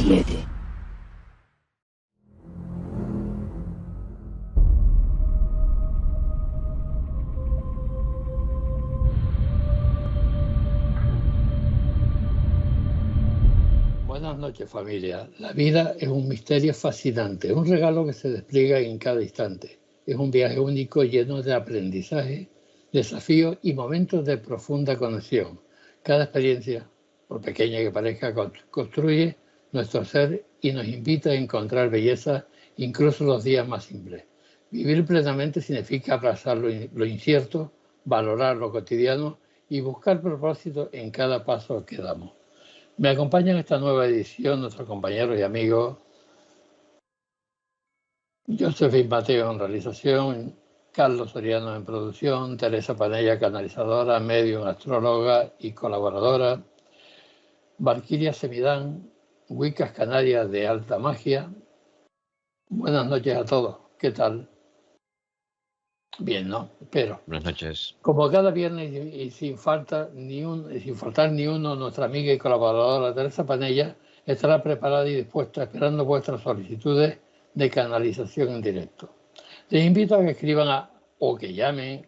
7. Buenas noches, familia. La vida es un misterio fascinante, un regalo que se despliega en cada instante. Es un viaje único lleno de aprendizaje, desafíos y momentos de profunda conexión. Cada experiencia, por pequeña que parezca, construye nuestro ser y nos invita a encontrar belleza incluso en los días más simples. Vivir plenamente significa abrazar lo incierto, valorar lo cotidiano y buscar propósito en cada paso que damos. Me acompaña en esta nueva edición nuestro compañero y amigo Josefín Mateo en realización, Carlos Soriano en producción, Teresa Panella, canalizadora, medium, astróloga y colaboradora, Valquiria Semidán, Wiccas Canarias de alta magia. Buenas noches a todos. ¿Qué tal? Bien, ¿no? Espero. Buenas noches. Como cada viernes y sin faltar ni uno, nuestra amiga y colaboradora Teresa Panella estará preparada y dispuesta esperando vuestras solicitudes de canalización en directo. Les invito a que escriban o que llamen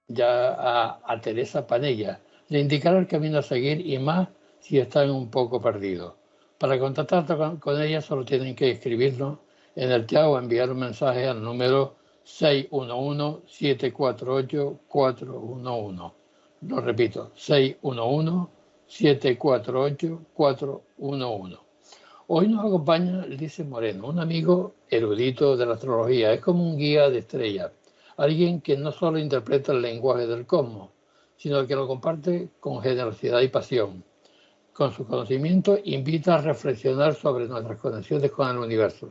ya a Teresa Panella. Le indicará el camino a seguir y más si están un poco perdidos. Para contactar con ella solo tienen que escribirnos en el chat o enviar un mensaje al número 611-748-411. Lo repito, 611-748-411. Hoy nos acompaña Lice Moreno, un amigo erudito de la astrología. Es como un guía de estrellas, alguien que no solo interpreta el lenguaje del cosmos, sino que lo comparte con generosidad y pasión. Con su conocimiento invita a reflexionar sobre nuestras conexiones con el universo,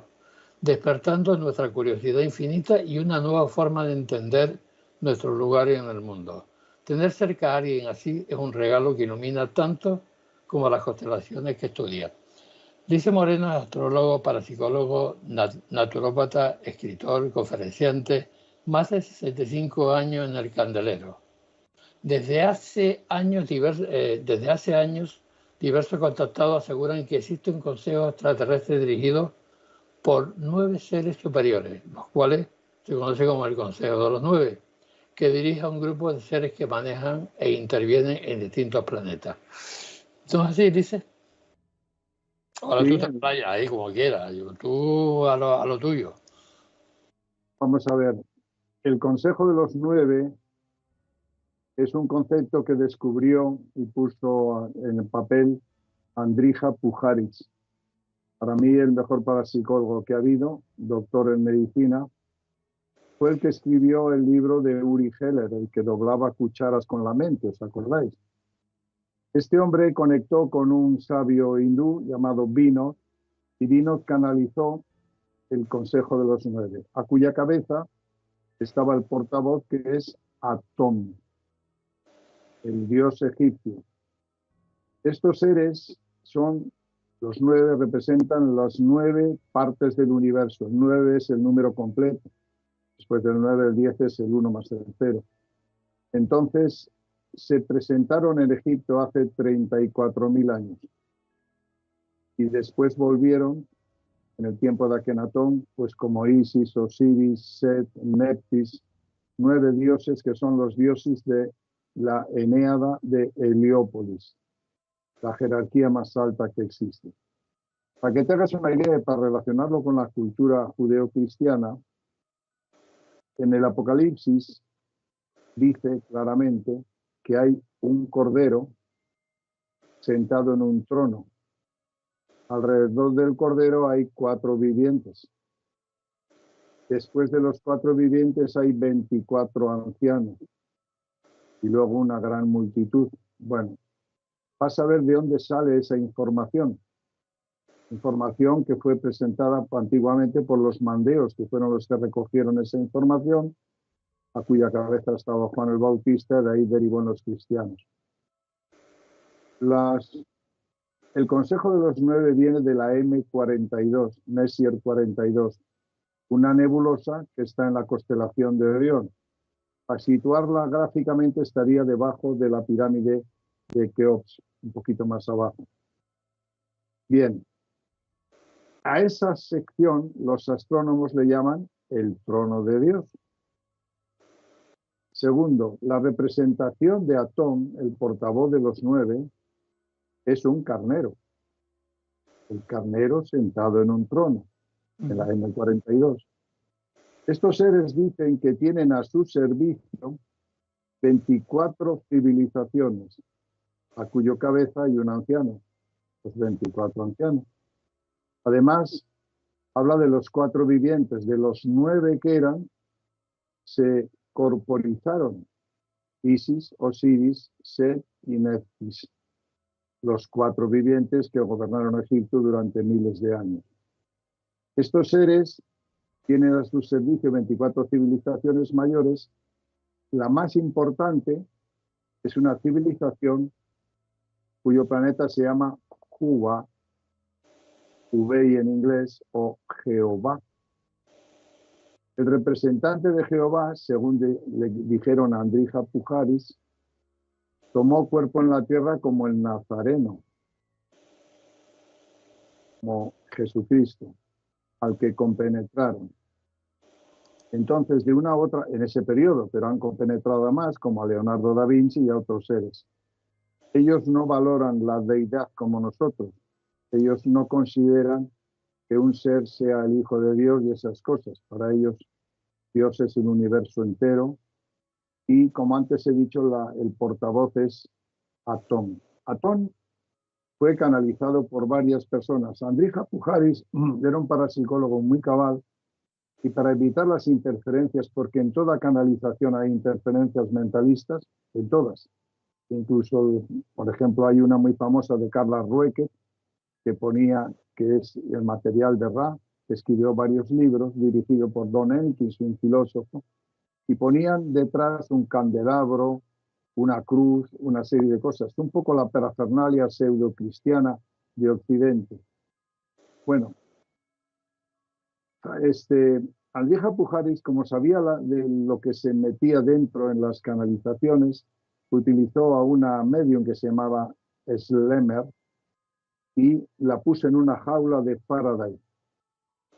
despertando nuestra curiosidad infinita y una nueva forma de entender nuestro lugar en el mundo. Tener cerca a alguien así es un regalo que ilumina tanto como las constelaciones que estudia. Lice Moreno es astrólogo, parapsicólogo, naturópata, escritor, conferenciante, más de 65 años en el candelero. Desde hace años, diversos contactados aseguran que existe un consejo extraterrestre dirigido por 9 seres superiores, los cuales se conoce como el Consejo de los 9, que dirige a un grupo de seres que manejan e intervienen en distintos planetas. Entonces, así dice. Ahora sí, tú te explayas ahí como quieras, tú a lo tuyo. Vamos a ver, el Consejo de los 9 es un concepto que descubrió y puso en el papel Andrija Pujarik. Para mí el mejor parapsicólogo que ha habido, doctor en medicina, fue el que escribió el libro de Uri Geller, el que doblaba cucharas con la mente, ¿os acordáis? Este hombre conectó con un sabio hindú llamado Vinod, y Vinod canalizó el Consejo de los 9, a cuya cabeza estaba el portavoz que es Atum, el dios egipcio. Estos seres son, los 9 representan las 9 partes del universo. El 9 es el número completo. Después del 9, el 10 es el 1 más el 0. Entonces, se presentaron en Egipto hace 34.000 años. Y después volvieron, en el tiempo de Akenatón, pues como Isis, Osiris, Set, Neptis, 9 dioses que son los dioses de la Eneada de Heliópolis, la jerarquía más alta que existe. Para que te hagas una idea, para relacionarlo con la cultura judeocristiana, en el Apocalipsis dice claramente que hay un cordero sentado en un trono. Alrededor del cordero hay 4 vivientes. Después de los 4 vivientes hay 24 ancianos y luego una gran multitud. Bueno, vas a ver de dónde sale esa información. Información que fue presentada antiguamente por los mandeos, que fueron los que recogieron esa información, a cuya cabeza estaba Juan el Bautista, de ahí derivó en los cristianos. El Consejo de los 9 viene de la M42, Messier 42, una nebulosa que está en la constelación de Orión. Para situarla gráficamente estaría debajo de la pirámide de Keops, un poquito más abajo. Bien, A esa sección los astrónomos le llaman el trono de Dios. Segundo, la representación de Atón, el portavoz de los 9, es un carnero. El carnero sentado en un trono, en la M42. Estos seres dicen que tienen a su servicio 24 civilizaciones, a cuyo cabeza hay un anciano, los 24 ancianos. Además, habla de los 4 vivientes, de los 9 que eran, se corporizaron Isis, Osiris, Set y Neftis, los 4 vivientes que gobernaron Egipto durante miles de años. Estos seres tienen a su servicio 24 civilizaciones mayores. La más importante es una civilización cuyo planeta se llama Juba, Ubei en inglés, o Jehová. El representante de Jehová, según le dijeron a Andrija Pujaris, tomó cuerpo en la tierra como el Nazareno, como Jesucristo, al que compenetraron. Entonces, de una u otra, en ese periodo, pero han compenetrado a más, como a Leonardo da Vinci y a otros seres. Ellos no valoran la deidad como nosotros. Ellos no consideran que un ser sea el Hijo de Dios y esas cosas. Para ellos, Dios es el universo entero. Y como antes he dicho, el portavoz es Atón. Atón fue canalizado por varias personas. Andrija Pujaris era un parapsicólogo muy cabal, y para evitar las interferencias, porque en toda canalización hay interferencias mentalistas, en todas. Incluso, por ejemplo, hay una muy famosa de Carla Rueckert, que ponía, que es el material de Ra, que escribió varios libros, dirigido por Don Elkins, un filósofo, y ponían detrás un candelabro, una cruz, una serie de cosas. Un poco la parafernalia pseudo-cristiana de Occidente. Bueno, Andrija Pujaris, como sabía de lo que se metía dentro en las canalizaciones, utilizó a una medium que se llamaba Slemer y la puso en una jaula de Faraday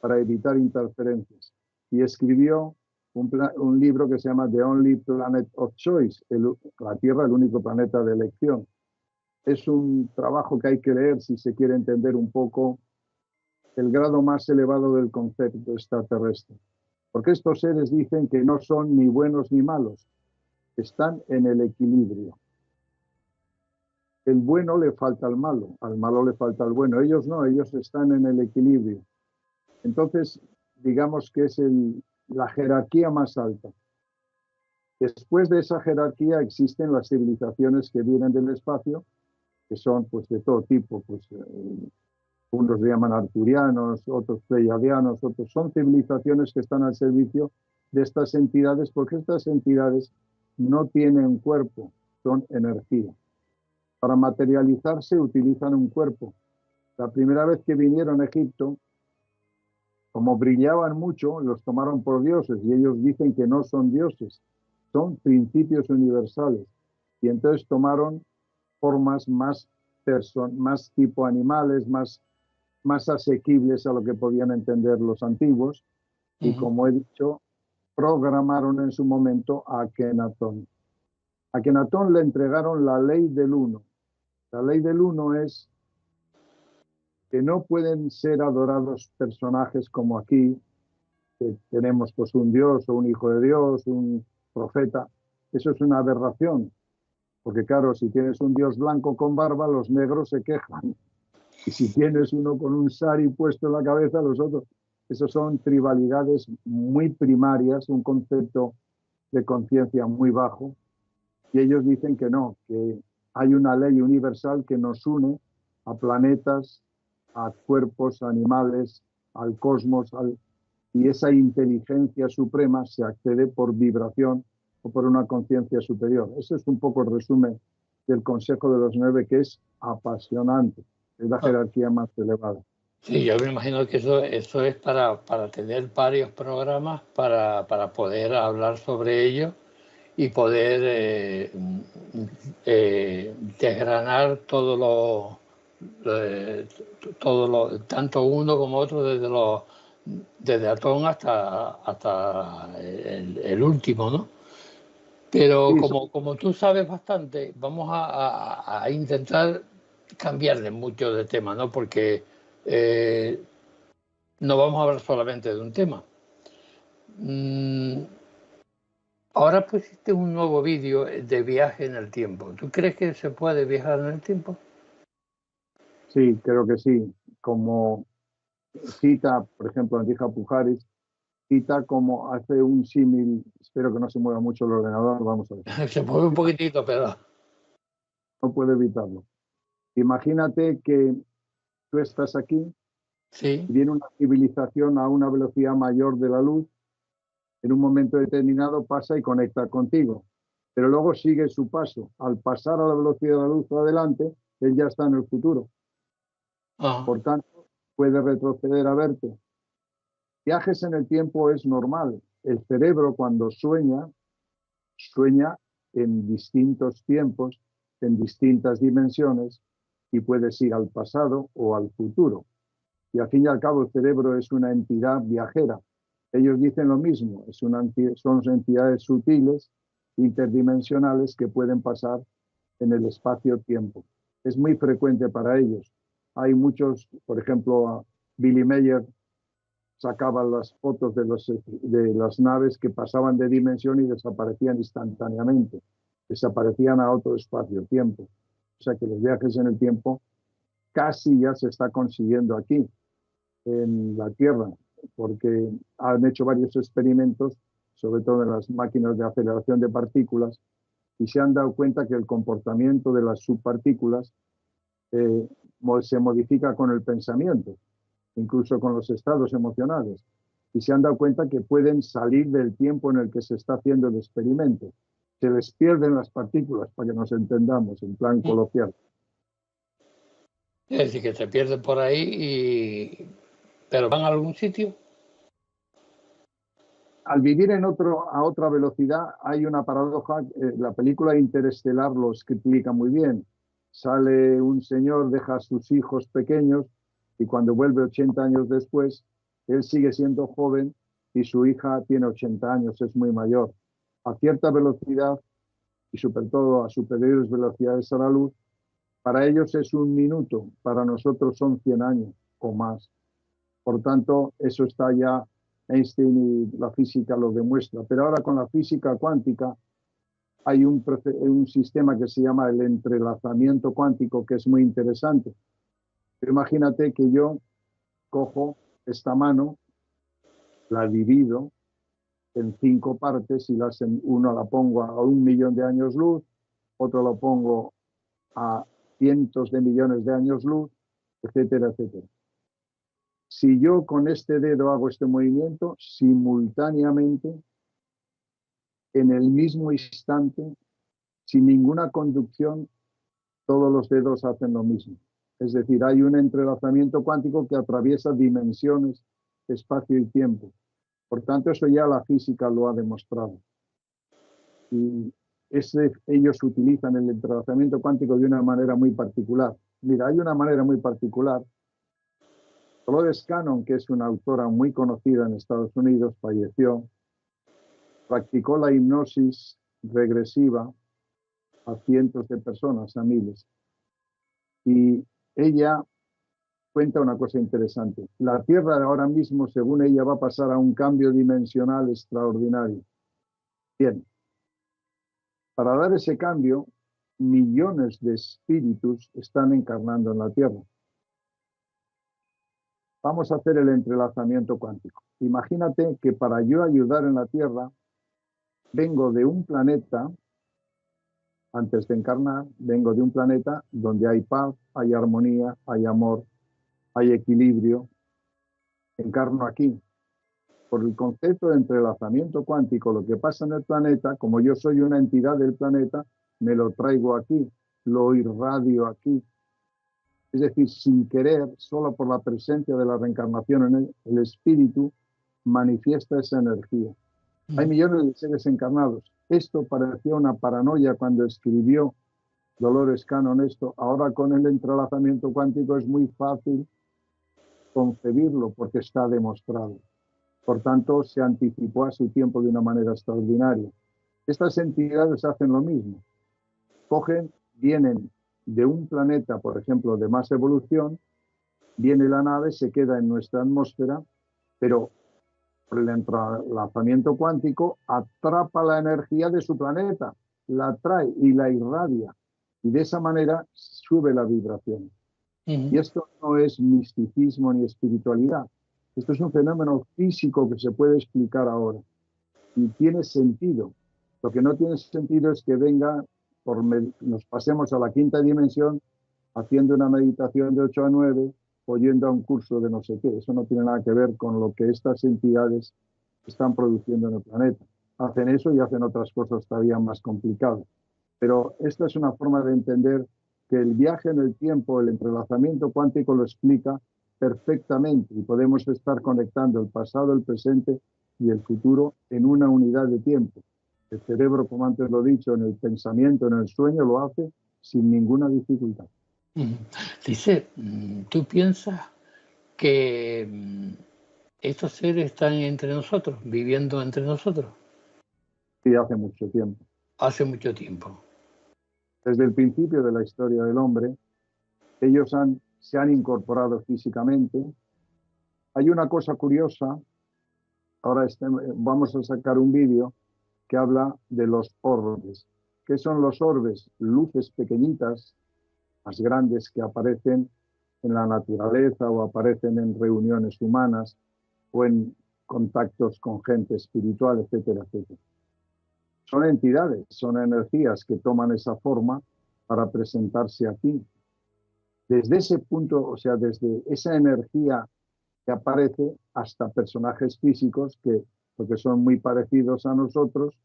para evitar interferencias. Y escribió un libro que se llama The Only Planet of Choice, la Tierra, el único planeta de elección. Es un trabajo que hay que leer si se quiere entender un poco el grado más elevado del concepto extraterrestre. Porque estos seres dicen que no son ni buenos ni malos, están en el equilibrio. El bueno le falta al malo le falta al bueno. Ellos no, ellos están en el equilibrio. Entonces, digamos que es la jerarquía más alta. Después de esa jerarquía existen las civilizaciones que vienen del espacio, que son pues de todo tipo, pues unos se llaman arturianos, otros pleiadianos, otros son civilizaciones que están al servicio de estas entidades, porque estas entidades no tienen cuerpo, son energía. Para materializarse utilizan un cuerpo. La primera vez que vinieron a Egipto, como brillaban mucho, los tomaron por dioses y ellos dicen que no son dioses, son principios universales. Y entonces tomaron formas más tipo animales, más asequibles a lo que podían entender los antiguos, y como he dicho, programaron en su momento a Akenatón. A Akenatón le entregaron la ley del uno. La ley del uno es que no pueden ser adorados personajes como aquí, que tenemos pues un dios o un hijo de Dios, un profeta. Eso es una aberración, porque claro, si tienes un dios blanco con barba, los negros se quejan. Y si tienes uno con un sari puesto en la cabeza, los otros. Esos son tribalidades muy primarias, un concepto de conciencia muy bajo. Y ellos dicen que no, que hay una ley universal que nos une a planetas, a cuerpos, a animales, al cosmos, y esa inteligencia suprema se accede por vibración o por una conciencia superior. Ese es un poco el resumen del Consejo de los 9, que es apasionante. Es la jerarquía más elevada. Sí, yo me imagino que eso es para tener varios programas para poder hablar sobre ello y poder desgranar todo tanto uno como otro, desde Atón hasta el último, ¿no? Pero Sí, como tú sabes bastante, vamos a intentar cambiarle mucho de tema, ¿no? Porque no vamos a hablar solamente de un tema. Ahora pusiste un nuevo vídeo de viaje en el tiempo. ¿Tú crees que se puede viajar en el tiempo? sí, creo que sí. Como cita, por ejemplo, Andrija Pujaris, cita como hace un símil, espero que no se mueva mucho el ordenador, vamos a ver, Se mueve un poquitito, pero no puedo evitarlo. Imagínate que tú estás aquí sí. y viene una civilización a una velocidad mayor de la luz, en un momento determinado pasa y conecta contigo, pero luego sigue su paso. Al pasar a la velocidad de la luz adelante, él ya está en el futuro. Ah, Por tanto, puede retroceder a verte. Viajes en el tiempo es normal. El cerebro cuando sueña, sueña en distintos tiempos, en distintas dimensiones, y puedes ir al pasado o al futuro. Y al fin y al cabo el cerebro es una entidad viajera. Ellos dicen lo mismo, son entidades sutiles, interdimensionales que pueden pasar en el espacio-tiempo. Es muy frecuente para ellos. Hay muchos, por ejemplo, Billy Mayer sacaba las fotos de las naves que pasaban de dimensión y desaparecían instantáneamente, desaparecían a otro espacio-tiempo. O sea que los viajes en el tiempo casi ya se está consiguiendo aquí, en la Tierra, porque han hecho varios experimentos, sobre todo en las máquinas de aceleración de partículas, y se han dado cuenta que el comportamiento de las subpartículas eh, se modifica con el pensamiento, incluso con los estados emocionales, y se han dado cuenta que pueden salir del tiempo en el que se está haciendo el experimento. Se les pierden las partículas, para que nos entendamos, en plan coloquial. es decir, que se pierden por ahí, pero van a algún sitio. Al vivir a otra velocidad hay una paradoja. La película Interestelar lo explica muy bien. Sale un señor, deja a sus hijos pequeños y cuando vuelve 80 años después, él sigue siendo joven y su hija tiene 80 años, es muy mayor. A cierta velocidad y sobre todo a superiores velocidades a la luz, para ellos es un minuto, para nosotros son 100 años o más. Por tanto, eso está ya, Einstein y la física lo demuestra. Pero ahora con la física cuántica hay un sistema que se llama el entrelazamiento cuántico, que es muy interesante. Pero imagínate que yo cojo esta mano, la divido en 5 partes y uno la pongo a 1 millón de años luz, otro lo pongo a cientos de millones de años luz, etcétera, etcétera. Si yo con este dedo hago este movimiento, simultáneamente, en el mismo instante, sin ninguna conducción, todos los dedos hacen lo mismo. Es decir, hay un entrelazamiento cuántico que atraviesa dimensiones, espacio y tiempo. Por tanto, eso ya la física lo ha demostrado. Y ellos utilizan el entrelazamiento cuántico de una manera muy particular. Mira, hay una manera muy particular. Dolores Cannon, que es una autora muy conocida en Estados Unidos, falleció, practicó la hipnosis regresiva a cientos de personas, a miles. Y ella cuenta una cosa interesante. La Tierra ahora mismo, según ella, va a pasar a un cambio dimensional extraordinario. Bien, para dar ese cambio, millones de espíritus están encarnando en la Tierra. Vamos a hacer el entrelazamiento cuántico. Imagínate que para yo ayudar en la Tierra, vengo de un planeta, antes de encarnar, vengo de un planeta donde hay paz, hay armonía, hay amor, hay equilibrio. Encarno aquí. Por el concepto de entrelazamiento cuántico, lo que pasa en el planeta, como yo soy una entidad del planeta, me lo traigo aquí, lo irradio aquí. Es decir, sin querer, solo por la presencia de la reencarnación en el espíritu, manifiesta esa energía. Hay millones de seres encarnados. Esto parecía una paranoia cuando escribió Dolores Cannon esto. Ahora con el entrelazamiento cuántico es muy fácil concebirlo porque está demostrado. Por tanto, se anticipó a su tiempo de una manera extraordinaria. Estas entidades hacen lo mismo. Vienen de un planeta, por ejemplo, de más evolución, viene la nave, se queda en nuestra atmósfera, pero por el entrelazamiento cuántico atrapa la energía de su planeta, la trae y la irradia. Y de esa manera sube la vibración. Y esto no es misticismo ni espiritualidad. Esto es un fenómeno físico que se puede explicar ahora. Y tiene sentido. Lo que no tiene sentido es que venga, nos pasemos a la quinta dimensión haciendo una meditación de 8 a 9 o yendo a un curso de no sé qué. Eso no tiene nada que ver con lo que estas entidades están produciendo en el planeta. Hacen eso y hacen otras cosas todavía más complicadas. Pero esta es una forma de entender que el viaje en el tiempo, el entrelazamiento cuántico lo explica perfectamente y podemos estar conectando el pasado, el presente y el futuro en una unidad de tiempo. El cerebro, como antes lo he dicho, en el pensamiento, en el sueño, lo hace sin ninguna dificultad. Dice, ¿tú piensas que estos seres están entre nosotros, viviendo entre nosotros? Sí, hace mucho tiempo. Hace mucho tiempo. Desde el principio de la historia del hombre, ellos se han incorporado físicamente. Hay una cosa curiosa, ahora vamos a sacar un vídeo que habla de los orbes. ¿Qué son los orbes? Luces pequeñitas, más grandes que aparecen en la naturaleza o aparecen en reuniones humanas o en contactos con gente espiritual, etcétera, etcétera. Son entidades, son energías que toman esa forma para presentarse aquí. Desde ese punto, o sea, desde esa energía que aparece hasta personajes físicos porque son muy parecidos a nosotros,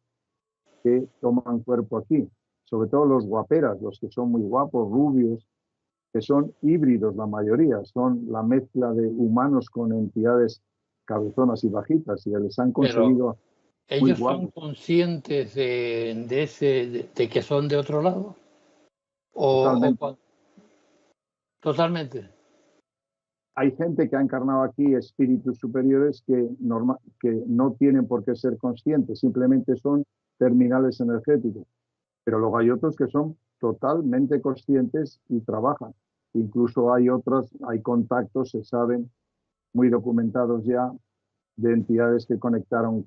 que toman cuerpo aquí. Sobre todo los guaperas, los que son muy guapos, rubios, que son híbridos la mayoría, son la mezcla de humanos con entidades cabezonas y bajitas, y les han conseguido muy ¿ellos son guapos. conscientes de que son de otro lado? Totalmente. Totalmente. Hay gente que ha encarnado aquí espíritus superiores que no tienen por qué ser conscientes, simplemente son terminales energéticos. Pero luego hay otros que son totalmente conscientes y trabajan. Incluso hay contactos, se saben, muy documentados ya, de entidades que conectaron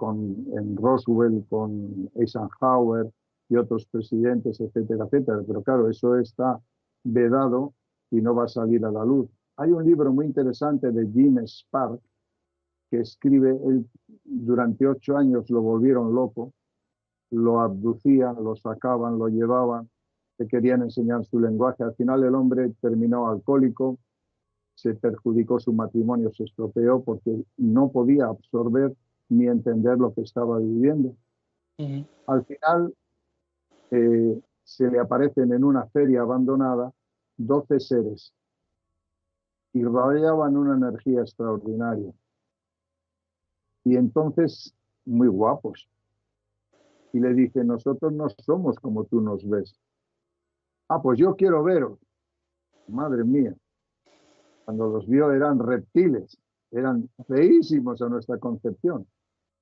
en Roswell, con Eisenhower y otros presidentes, etcétera, etcétera. Pero claro, eso está vedado y no va a salir a la luz. Hay un libro muy interesante de Jim Spark que escribe, él durante 8 años lo volvieron loco, lo abducían, lo sacaban, lo llevaban, le querían enseñar su lenguaje. Al final el hombre terminó alcohólico, se perjudicó su matrimonio, se estropeó porque no podía absorber ni entender lo que estaba viviendo. Al final se le aparecen en una feria abandonada 12 seres y rodeaban una energía extraordinaria. Y entonces, muy guapos. Y le dice, nosotros no somos como tú nos ves. Ah, pues yo quiero veros. Madre mía. Cuando los vio eran reptiles, eran feísimos a nuestra concepción.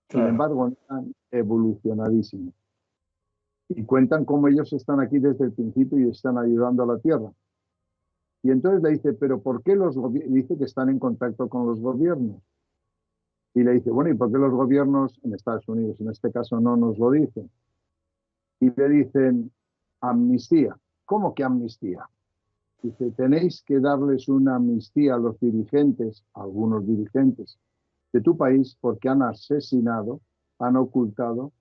Sin embargo, eran evolucionadísimos. Y cuentan cómo ellos están aquí desde el principio y están ayudando a la Tierra. Y entonces le dice, pero ¿por qué dice que están en contacto con los gobiernos? Y le dice, bueno, ¿y por qué los gobiernos en Estados Unidos, en este caso, no nos lo dicen? Y le dicen, amnistía. ¿Cómo que amnistía? Dice, tenéis que darles una amnistía a los dirigentes, a algunos dirigentes de tu país, porque han asesinado, han ocultado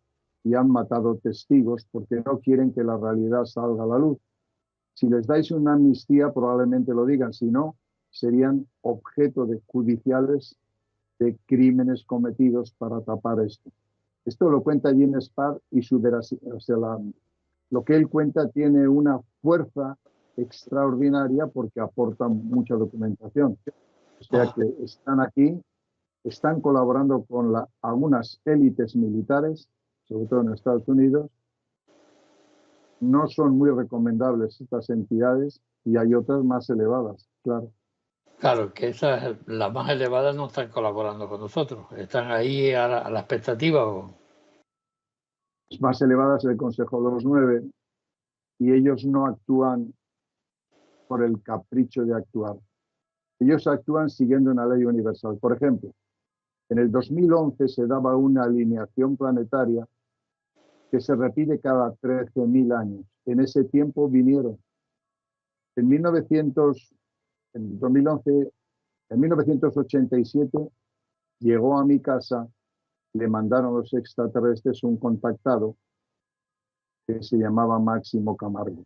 y han matado testigos porque no quieren que la realidad salga a la luz. Si les dais una amnistía, probablemente lo digan, si no, serían objeto de judiciales de crímenes cometidos para tapar esto. Esto lo cuenta Jim Spark y su veracidad, o sea, lo que él cuenta tiene una fuerza extraordinaria porque aporta mucha documentación. O sea que están aquí, están colaborando con algunas élites militares, sobre todo en Estados Unidos, no son muy recomendables estas entidades y hay otras más elevadas, claro. Claro, que esas, las más elevadas, no están colaborando con nosotros. Están ahí a la expectativa. Las más elevadas el Consejo de los Nueve y ellos no actúan por el capricho de actuar. Ellos actúan siguiendo una ley universal. Por ejemplo, en el 2011 se daba una alineación planetaria que se repite cada 13.000 años. En ese tiempo vinieron. En 2011, en 1987 llegó a mi casa, le mandaron los extraterrestres un contactado que se llamaba Máximo Camargo.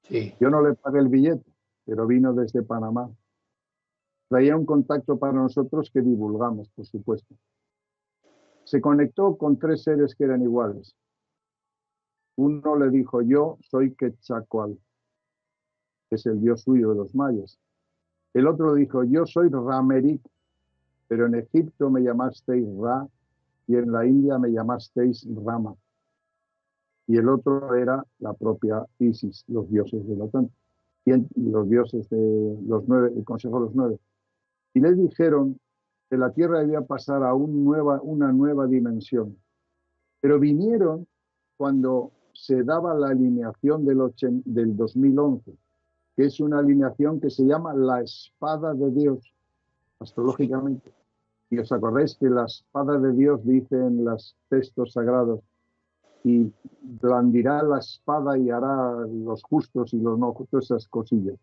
Sí. Yo no le pagué el billete, pero vino desde Panamá. Traía un contacto para nosotros que divulgamos, por supuesto. Se conectó con 3 seres que eran iguales. Uno le dijo: yo soy Quetzalcóatl, que es el dios suyo de los mayas. El otro dijo: yo soy Ramerik, pero en Egipto me llamasteis Ra y en la India me llamasteis Rama. Y el otro era la propia Isis, los dioses del Atlántico, y los dioses de los 9, el Consejo de los 9. Y le dijeron que la Tierra debía pasar a una nueva dimensión. Pero vinieron cuando se daba la alineación del 2011, que es una alineación que se llama la espada de Dios, astrológicamente. Y os acordáis que la espada de Dios dice en los textos sagrados: y blandirá la espada y hará los justos y los no justos, esas cosillas.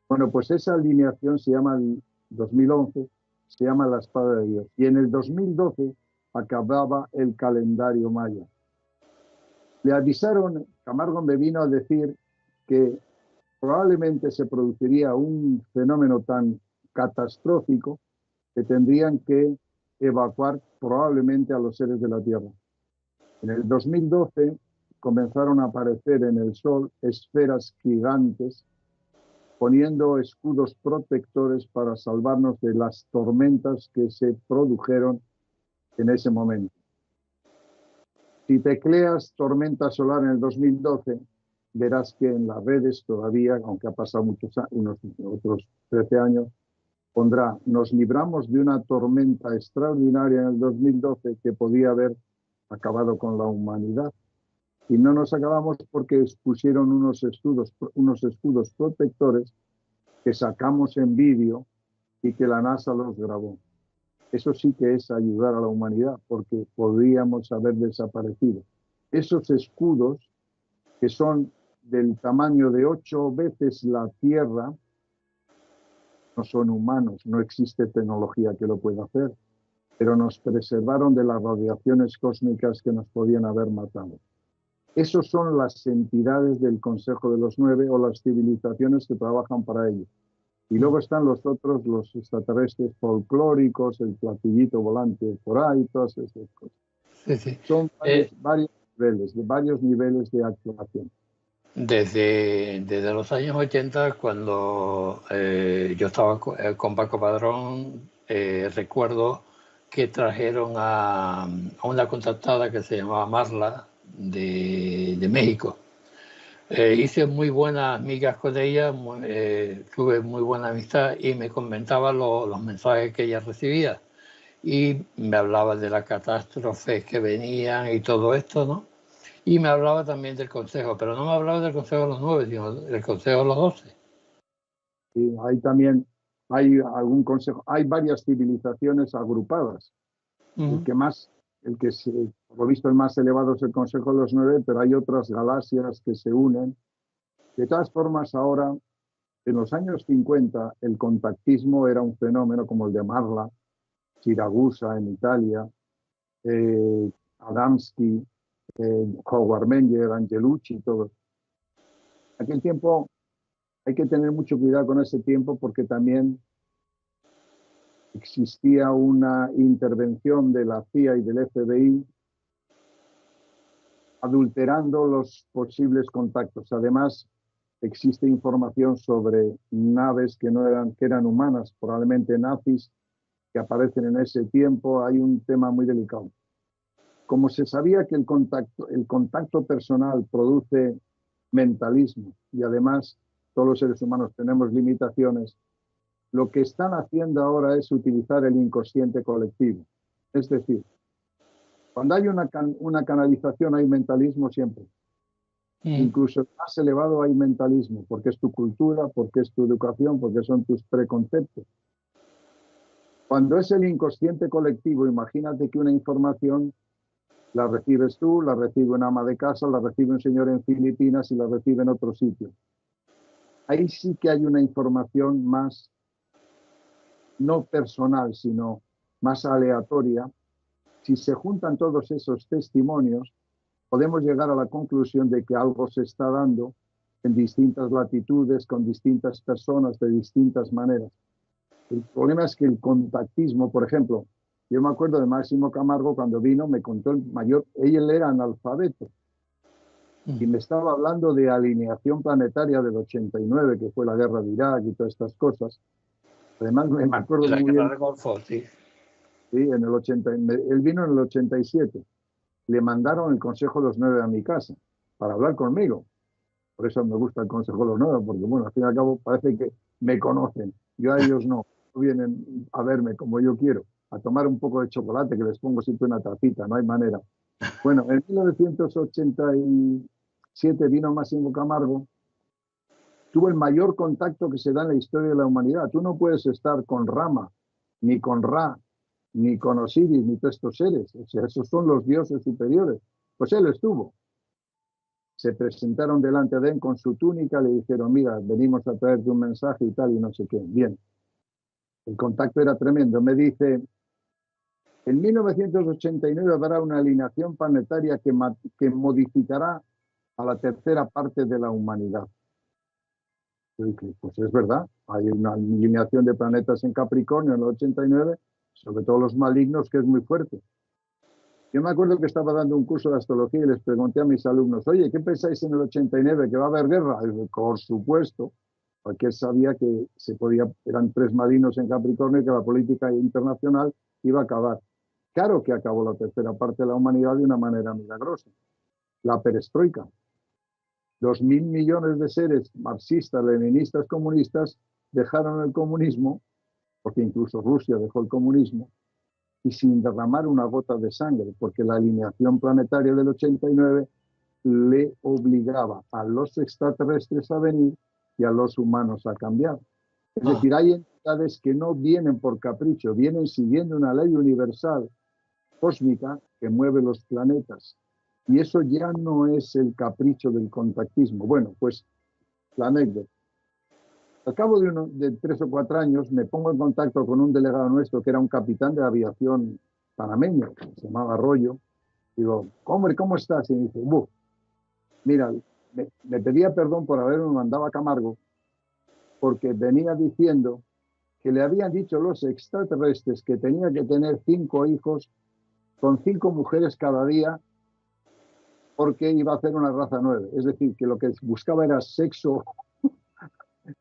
Bueno, pues esa alineación se llama el 2011, se llama la espada de Dios. Y en el 2012 acababa el calendario maya. Le avisaron, Camargo me vino a decir que probablemente se produciría un fenómeno tan catastrófico que tendrían que evacuar probablemente a los seres de la Tierra. En el 2012 comenzaron a aparecer en el Sol esferas gigantes poniendo escudos protectores para salvarnos de las tormentas que se produjeron en ese momento. Si tecleas tormenta solar en el 2012, verás que en las redes todavía, aunque ha pasado unos otros 13 años, pondrá: nos libramos de una tormenta extraordinaria en el 2012 que podía haber acabado con la humanidad. Y no nos acabamos porque pusieron unos escudos protectores que sacamos en vídeo y que la NASA los grabó. Eso sí que es ayudar a la humanidad, porque podríamos haber desaparecido. Esos escudos, que son del tamaño de 8 veces la Tierra, no son humanos, no existe tecnología que lo pueda hacer, pero nos preservaron de las radiaciones cósmicas que nos podían haber matado. Esos son las entidades del Consejo de los 9 o las civilizaciones que trabajan para ello. Y luego están los otros, los extraterrestres folclóricos, el platillito volante por ahí, todas esas cosas. Sí, sí. Son varios niveles de actuación. Desde los años 80, cuando yo estaba con Paco Padrón, recuerdo que trajeron a una contactada que se llamaba Marla de México. Hice muy buenas amigas con ella, tuve muy buena amistad y me comentaba los mensajes que ella recibía. Y me hablaba de las catástrofes que venían y todo esto, ¿no? Y me hablaba también del Consejo, pero no me hablaba del Consejo de los 9, sino del Consejo de los 12. Y ahí también hay algún consejo, hay varias civilizaciones agrupadas. El que por lo visto el más elevado es el Consejo de los 9, pero hay otras galaxias que se unen. De todas formas, ahora, en los años 50, el contactismo era un fenómeno como el de Marla, Siragusa en Italia, Adamski, Howard Menger, Angelucci, todo. Aquel tiempo hay que tener mucho cuidado con ese tiempo porque también existía una intervención de la CIA y del FBI adulterando los posibles contactos. Además, existe información sobre naves que eran humanas, probablemente nazis, que aparecen en ese tiempo. Hay un tema muy delicado. Como se sabía que el contacto personal produce mentalismo, y además todos los seres humanos tenemos limitaciones, lo que están haciendo ahora es utilizar el inconsciente colectivo. Es decir, cuando hay una canalización hay mentalismo siempre. Incluso más elevado hay mentalismo, porque es tu cultura, porque es tu educación, porque son tus preconceptos. Cuando es el inconsciente colectivo, imagínate que una información la recibes tú, la recibe una ama de casa, la recibe un señor en Filipinas y la recibe en otro sitio. Ahí sí que hay una información más, no personal, sino más aleatoria. Si se juntan todos esos testimonios, podemos llegar a la conclusión de que algo se está dando en distintas latitudes, con distintas personas, de distintas maneras. El problema es que el contactismo, por ejemplo, yo me acuerdo de Máximo Camargo cuando vino, me contó el mayor, él era analfabeto, y me estaba hablando de alineación planetaria del 89, que fue la guerra de Irak y todas estas cosas. Además, me acuerdo La muy guerra bien, del Golfo, sí. sí, en el 80, él vino en el 87. Le mandaron el Consejo de los Nueve a mi casa para hablar conmigo. Por eso me gusta el Consejo de los Nueve, porque bueno, al fin y al cabo parece que me conocen. Yo a ellos no. Vienen a verme como yo quiero, a tomar un poco de chocolate, que les pongo siempre una tacita, no hay manera. Bueno, en 1987 vino Máximo Camargo, tuvo el mayor contacto que se da en la historia de la humanidad. Tú no puedes estar con Rama, ni con Ra, ni con Osiris, ni todos estos seres. O sea, esos son los dioses superiores. Pues él estuvo. Se presentaron delante de él con su túnica, le dijeron, mira, venimos a traerte un mensaje y tal, y no sé qué. Bien. El contacto era tremendo. Me dice, en 1989 habrá una alineación planetaria que modificará a la tercera parte de la humanidad. Yo dije, pues es verdad, hay una alineación de planetas en Capricornio en el 89, sobre todo los malignos, que es muy fuerte. Yo me acuerdo que estaba dando un curso de astrología y les pregunté a mis alumnos, oye, ¿qué pensáis en el 89? ¿Que va a haber guerra? Y dije, por supuesto, porque él sabía que eran 3 malignos en Capricornio y que la política internacional iba a acabar. Claro que acabó la tercera parte de la humanidad de una manera milagrosa. La perestroika. 2.000 millones de seres marxistas, leninistas, comunistas dejaron el comunismo, porque incluso Rusia dejó el comunismo, y sin derramar una gota de sangre, porque la alineación planetaria del 89 le obligaba a los extraterrestres a venir y a los humanos a cambiar. Es decir, hay entidades que no vienen por capricho, vienen siguiendo una ley universal cósmica que mueve los planetas. Y eso ya no es el capricho del contactismo. Bueno, pues la anécdota. Al cabo de 3 o 4 años me pongo en contacto con un delegado nuestro que era un capitán de aviación panameño, se llamaba Arroyo. Digo, hombre, ¿cómo estás? Y me dice, mira, me pedía perdón por haberme mandado a Camargo porque venía diciendo que le habían dicho los extraterrestres que tenía que tener 5 hijos con 5 mujeres cada día porque iba a hacer una raza nueva. Es decir, que lo que buscaba era sexo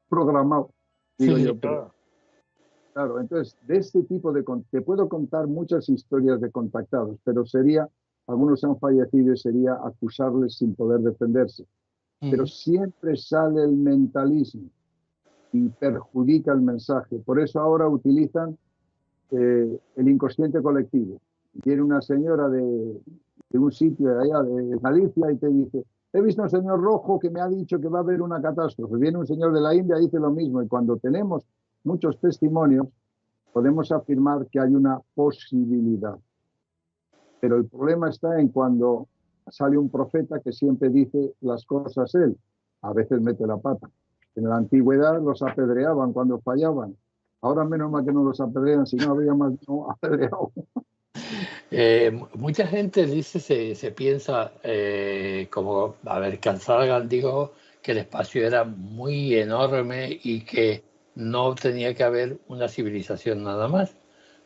programado. Digo Sí, yo, pero claro. claro, entonces, de este tipo te puedo contar muchas historias de contactados, pero algunos han fallecido y sería acusarles sin poder defenderse. Pero siempre sale el mentalismo y perjudica el mensaje. Por eso ahora utilizan el inconsciente colectivo. Viene una señora de un sitio de allá de Galicia y te dice, he visto a un señor rojo que me ha dicho que va a haber una catástrofe. Viene un señor de la India y dice lo mismo. Y cuando tenemos muchos testimonios, podemos afirmar que hay una posibilidad. Pero el problema está en cuando sale un profeta que siempre dice las cosas él. A veces mete la pata. En la antigüedad los apedreaban cuando fallaban. Ahora menos mal que no los apedrean, si no habría más no apedreado. Mucha gente dice, se piensa, como, a ver, Carl Sagan dijo que el espacio era muy enorme y que no tenía que haber una civilización nada más.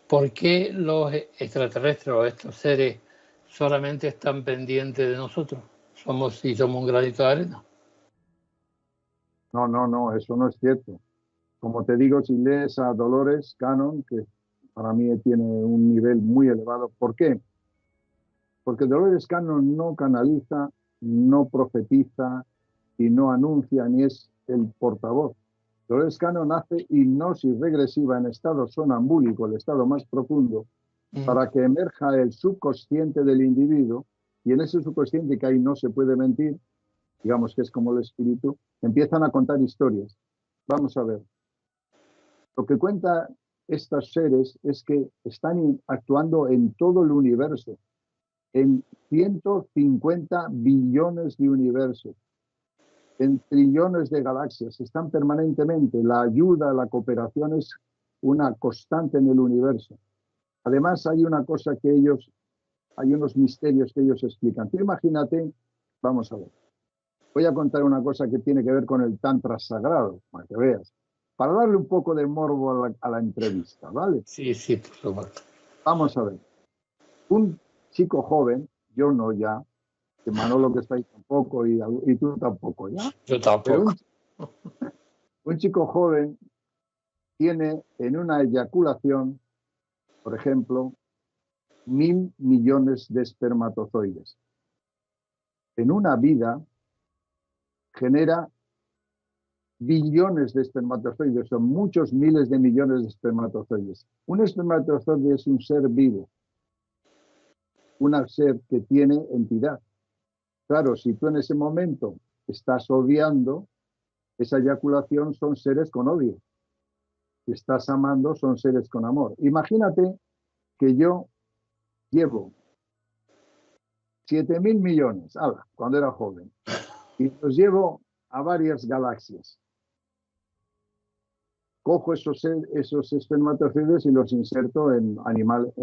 ¿Por qué los extraterrestres o estos seres solamente están pendientes de nosotros? Si somos un granito de arena. No, eso no es cierto. Como te digo, si lees a Dolores Cannon, que para mí tiene un nivel muy elevado. ¿Por qué? Porque Dolores Cannon no canaliza, no profetiza, y no anuncia ni es el portavoz. Dolores Cannon hace hipnosis regresiva en estado sonambúlico, el estado más profundo, para que emerja el subconsciente del individuo, y en ese subconsciente, que ahí no se puede mentir, digamos que es como el espíritu, empiezan a contar historias. Vamos a ver. Lo que cuenta estos seres es que están actuando en todo el universo, en 150 billones de universos, en trillones de galaxias, están permanentemente. La ayuda, la cooperación es una constante en el universo. Además, hay una cosa que hay unos misterios que ellos explican. Tú imagínate, vamos a ver, voy a contar una cosa que tiene que ver con el Tantra sagrado, para que veas, para darle un poco de morbo a la entrevista, ¿vale? Sí, sí, por supuesto. Vamos a ver. Un chico joven, yo no ya, que Manolo que está ahí tampoco y tú tampoco, ¿ya? Yo tampoco. Pero un chico joven tiene en una eyaculación, por ejemplo, 1.000 millones de espermatozoides. En una vida genera billones de espermatozoides, son muchos miles de millones de espermatozoides. Un espermatozoide es un ser vivo, un ser que tiene entidad. Claro, si tú en ese momento estás odiando, esa eyaculación son seres con odio. Si estás amando, son seres con amor. Imagínate que yo llevo 7.000 millones, cuando era joven, y los llevo a varias galaxias. Cojo esos espermatozoides y los inserto en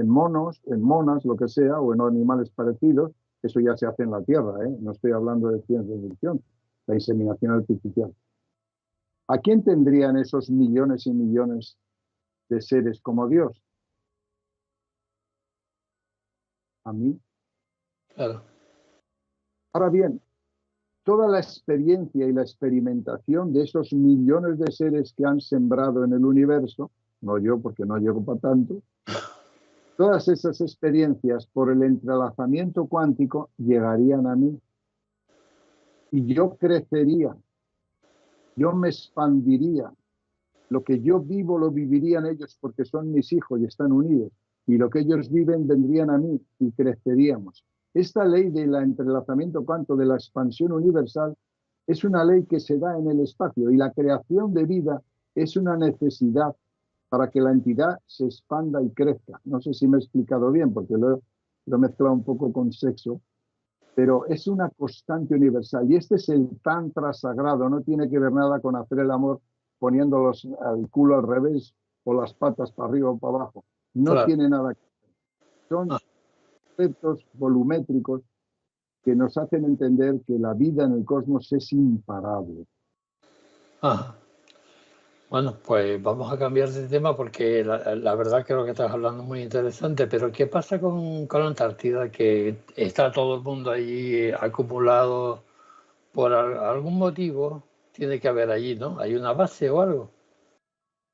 monos, en monas, lo que sea, o en animales parecidos. Eso ya se hace en la Tierra, ¿eh? No estoy hablando de ciencia ficción, la inseminación artificial. ¿A quién tendrían esos millones y millones de seres como Dios? A mí. Claro. Ahora bien, toda la experiencia y la experimentación de esos millones de seres que han sembrado en el universo, no yo porque no llego para tanto, todas esas experiencias por el entrelazamiento cuántico llegarían a mí. Y yo crecería, yo me expandiría. Lo que yo vivo lo vivirían ellos porque son mis hijos y están unidos. Y lo que ellos viven vendrían a mí y creceríamos. Esta ley del entrelazamiento cuántico, de la expansión universal, es una ley que se da en el espacio, y la creación de vida es una necesidad para que la entidad se expanda y crezca. No sé si me he explicado bien, porque lo he mezclado un poco con sexo, pero es una constante universal. Y este es el tantra sagrado, no tiene que ver nada con hacer el amor poniendo el culo al revés o las patas para arriba o para abajo. No Claro. tiene nada que ver. Son conceptos volumétricos que nos hacen entender que la vida en el cosmos es imparable. Ajá. Bueno, pues vamos a cambiar de tema porque la verdad creo que estás hablando muy interesante, pero ¿qué pasa con la Antártida? Que está todo el mundo allí acumulado por algún motivo, tiene que haber allí, ¿no? ¿Hay una base o algo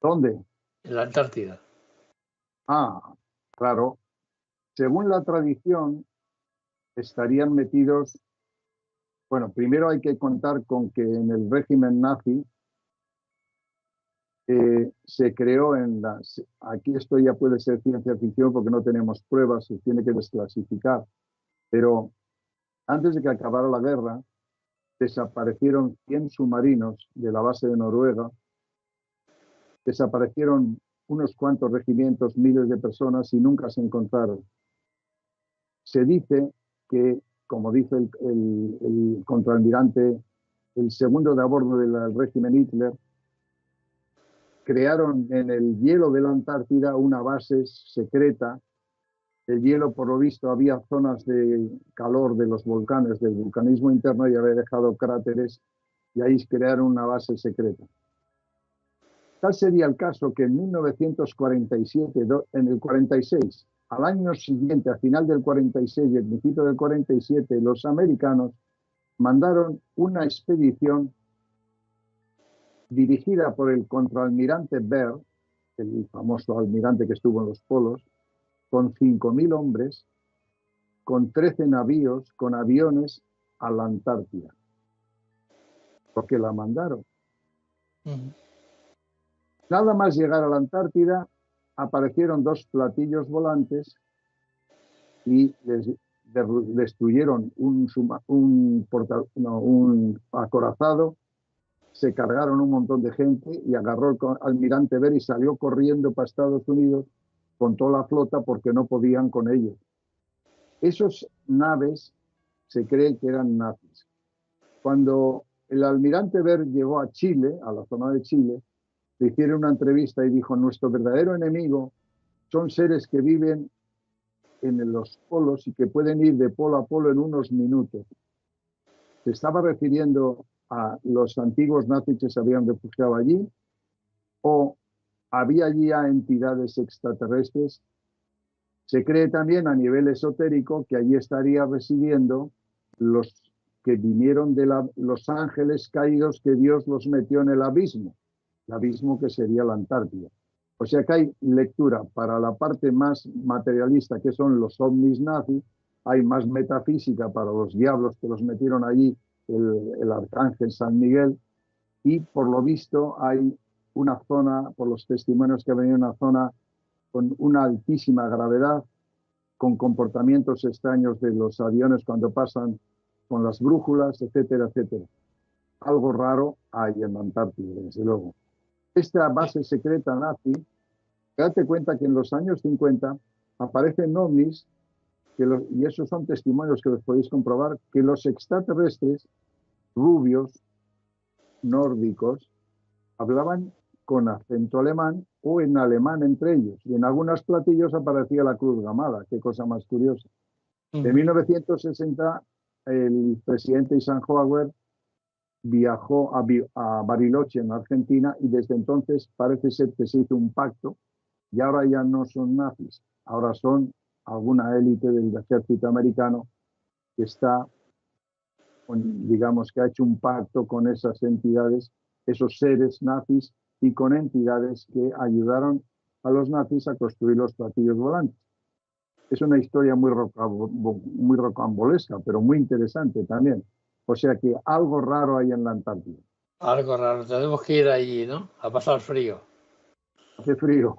¿Dónde? en la Antártida? Claro. Según la tradición, estarían metidos. Bueno, primero hay que contar con que en el régimen nazi se creó aquí esto ya puede ser ciencia ficción porque no tenemos pruebas, se tiene que desclasificar, pero antes de que acabara la guerra, desaparecieron 100 submarinos de la base de Noruega, desaparecieron unos cuantos regimientos, miles de personas y nunca se encontraron. Se dice que, como dice el contraalmirante, el segundo de a bordo del régimen Hitler, crearon en el hielo de la Antártida una base secreta. El hielo, por lo visto, había zonas de calor de los volcanes, del vulcanismo interno, y había dejado cráteres, y ahí crearon una base secreta. Tal sería el caso que en 1947, en el 46, al año siguiente, a final del 46 y al principio del 47, los americanos mandaron una expedición dirigida por el contraalmirante Byrd, el famoso almirante que estuvo en los polos, con 5.000 hombres, con 13 navíos, con aviones, a la Antártida. porque la mandaron. Mm. Nada más llegar a la Antártida, aparecieron dos platillos volantes y les destruyeron un acorazado, se cargaron un montón de gente y agarró el almirante Bell y salió corriendo para Estados Unidos con toda la flota porque no podían con ellos. Esas naves se cree que eran nazis. Cuando el almirante Bell llegó a Chile, a la zona de Chile, le hicieron una entrevista y dijo: nuestro verdadero enemigo son seres que viven en los polos y que pueden ir de polo a polo en unos minutos. Se estaba refiriendo a los antiguos nazis que se habían refugiado allí, o había allí a entidades extraterrestres. Se cree también a nivel esotérico que allí estaría residiendo los que vinieron de los ángeles caídos que Dios los metió en el abismo que sería la Antártida. O sea que hay lectura para la parte más materialista, que son los ovnis nazis, hay más metafísica para los diablos que los metieron allí, el arcángel San Miguel, y por lo visto hay una zona, por los testimonios que venía, una zona con una altísima gravedad, con comportamientos extraños de los aviones cuando pasan con las brújulas, etcétera, etcétera. Algo raro hay en la Antártida, desde luego. Esta base secreta nazi, date cuenta que en los años 50 aparecen ovnis, y esos son testimonios que los podéis comprobar, que los extraterrestres rubios, nórdicos, hablaban con acento alemán o en alemán entre ellos. Y en algunos platillos aparecía la cruz gamada, qué cosa más curiosa. En 1960, el presidente Eisenhower viajó a Bariloche, en Argentina, y desde entonces parece ser que se hizo un pacto, y ahora ya no son nazis, ahora son alguna élite del ejército americano que está, digamos, que ha hecho un pacto con esas entidades, esos seres nazis, y con entidades que ayudaron a los nazis a construir los platillos volantes. Es una historia muy rocambolesca, pero muy interesante también. O sea que algo raro hay en la Antártida. Algo raro, tenemos que ir allí, ¿no? A pasar frío. Hace frío.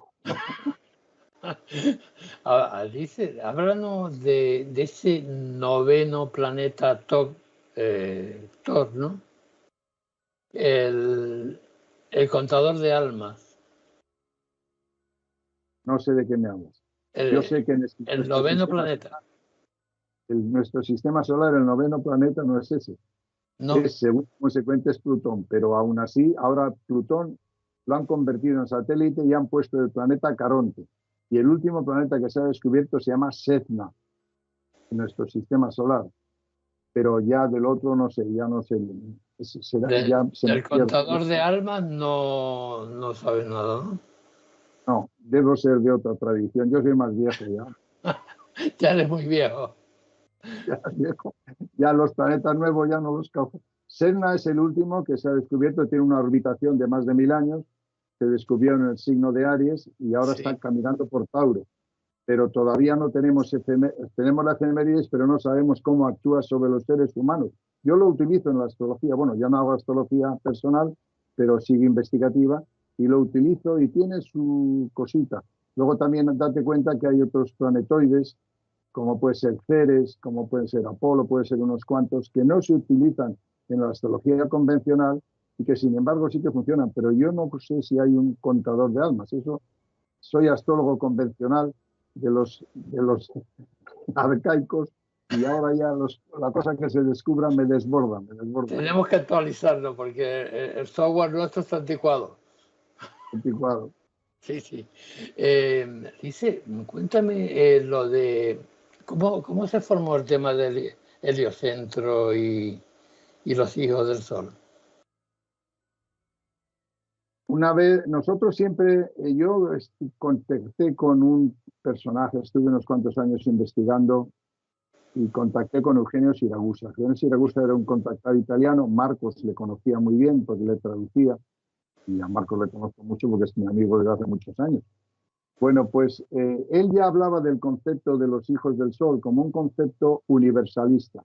Dice, háblanos de ese noveno planeta Thor, ¿no? El contador de almas. No sé de qué me hablas. Yo sé que el noveno planeta. Nuestro sistema solar, el noveno planeta, no es ese. No. Es, según consecuente, es Plutón, pero aún así, ahora Plutón lo han convertido en satélite y han puesto el planeta Caronte. Y el último planeta que se ha descubierto se llama Sedna, en nuestro sistema solar. Pero ya del otro no sé, ya no sé. Del contador de almas no sabes nada, ¿no? No, debo ser de otra tradición. Yo soy más viejo ya. Ya eres muy viejo. Ya, viejo. Ya los planetas nuevos ya no los cojo. Sedna es el último que se ha descubierto, tiene una orbitación de más de 1000 años, se descubrió en el signo de Aries y ahora Sí. está caminando por Tauro. Pero todavía no tenemos la efemérides, pero no sabemos cómo actúa sobre los seres humanos. Yo lo utilizo en la astrología, bueno, ya no hago astrología personal, pero sigue investigativa, y lo utilizo y tiene su cosita. Luego también date cuenta que hay otros planetoides, como puede ser Ceres, como puede ser Apolo, puede ser unos cuantos, que no se utilizan en la astrología convencional y que sin embargo sí que funcionan, pero yo no sé si hay un contador de almas. Eso, soy astrólogo convencional de los arcaicos, y ahora ya la cosa que se descubra me desborda. Tenemos que actualizarlo porque el software nuestro está anticuado. Anticuado. Sí, sí. Dice, cuéntame lo de cómo se formó el tema del heliocentro y los hijos del Sol. Una vez, nosotros siempre, yo contacté con un personaje, estuve unos cuantos años investigando y contacté con Eugenio Siragusa. Eugenio Siragusa era un contactado italiano, Marcos le conocía muy bien porque le traducía, y a Marcos le conozco mucho porque es mi amigo desde hace muchos años. Bueno, pues él ya hablaba del concepto de los hijos del Sol como un concepto universalista.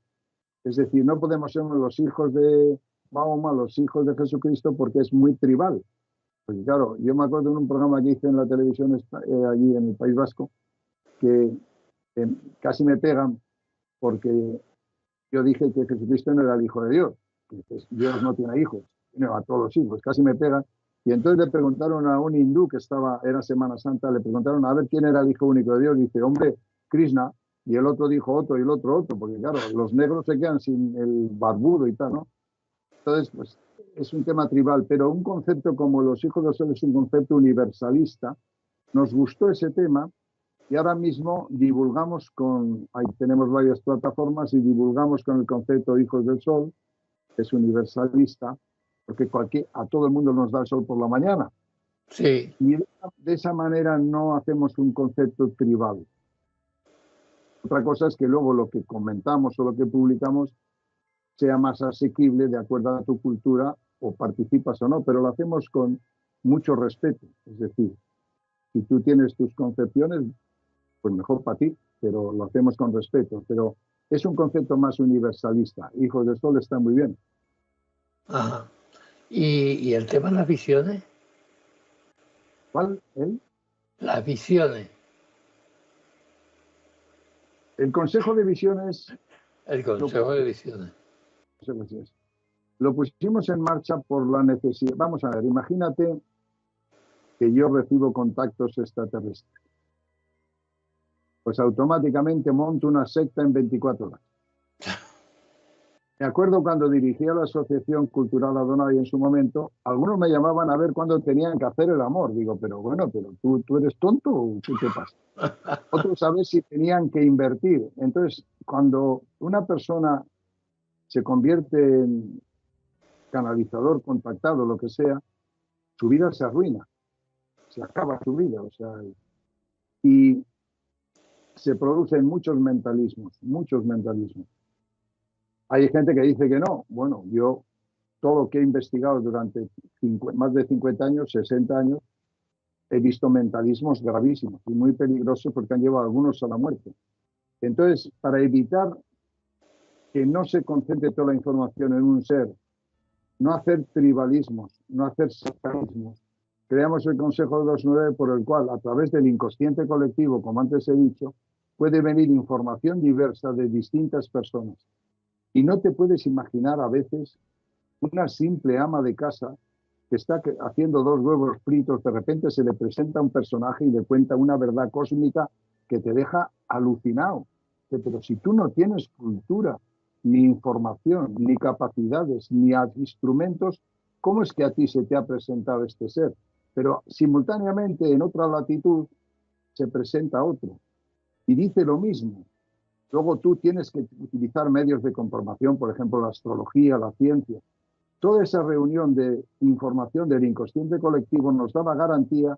Es decir, no podemos ser los hijos de Mahoma, los hijos de Jesucristo, porque es muy tribal. Porque claro, yo me acuerdo de un programa que hice en la televisión allí en el País Vasco, que casi me pegan porque yo dije que Jesucristo no era el Hijo de Dios, que Dios no tiene hijos, tiene a todos los hijos, casi me pegan. Y entonces le preguntaron a un hindú que era Semana Santa, le preguntaron a ver quién era el hijo único de Dios. Dice, hombre, Krishna. Y el otro dijo otro y el otro, porque claro, los negros se quedan sin el barbudo y tal, ¿no? Entonces, pues es un tema tribal, pero un concepto como los hijos del sol es un concepto universalista. Nos gustó ese tema y ahora mismo divulgamos ahí tenemos varias plataformas y divulgamos con el concepto hijos del sol, que es universalista, porque a todo el mundo nos da el sol por la mañana. Sí. Y de esa manera no hacemos un concepto tribal. Otra cosa es que luego lo que comentamos o lo que publicamos sea más asequible de acuerdo a tu cultura, o participas o no, pero lo hacemos con mucho respeto. Es decir, si tú tienes tus concepciones, pues mejor para ti, pero lo hacemos con respeto. Pero es un concepto más universalista. Hijos del Sol está muy bien. Ajá. ¿Y el tema de las visiones? ¿Cuál? ¿El? Las visiones. El Consejo de Visiones. El Consejo de Visiones. Lo pusimos en marcha por la necesidad. Vamos a ver, imagínate que yo recibo contactos extraterrestres. Pues automáticamente monto una secta en 24 horas. Me acuerdo cuando dirigía la Asociación Cultural Adonai en su momento, algunos me llamaban a ver cuándo tenían que hacer el amor. Digo, pero bueno, pero ¿tú eres tonto o qué te pasa? Otros a ver si tenían que invertir. Entonces, cuando una persona se convierte en canalizador, contactado, lo que sea, su vida se arruina, se acaba su vida. O sea, y se producen muchos mentalismos, muchos mentalismos. Hay gente que dice que no. Bueno, yo todo lo que he investigado durante más de 50 años, 60 años, he visto mentalismos gravísimos y muy peligrosos porque han llevado a algunos a la muerte. Entonces, para evitar que no se concentre toda la información en un ser, no hacer tribalismos, no hacer satanismos, creamos el Consejo de los 9 por el cual, a través del inconsciente colectivo, como antes he dicho, puede venir información diversa de distintas personas. Y no te puedes imaginar a veces una simple ama de casa que está haciendo 2 huevos fritos, de repente se le presenta un personaje y le cuenta una verdad cósmica que te deja alucinado. Pero si tú no tienes cultura, ni información, ni capacidades, ni instrumentos, ¿cómo es que a ti se te ha presentado este ser? Pero simultáneamente en otra latitud se presenta otro y dice lo mismo. Luego tú tienes que utilizar medios de comprobación, por ejemplo, la astrología, la ciencia. Toda esa reunión de información del inconsciente colectivo nos da la garantía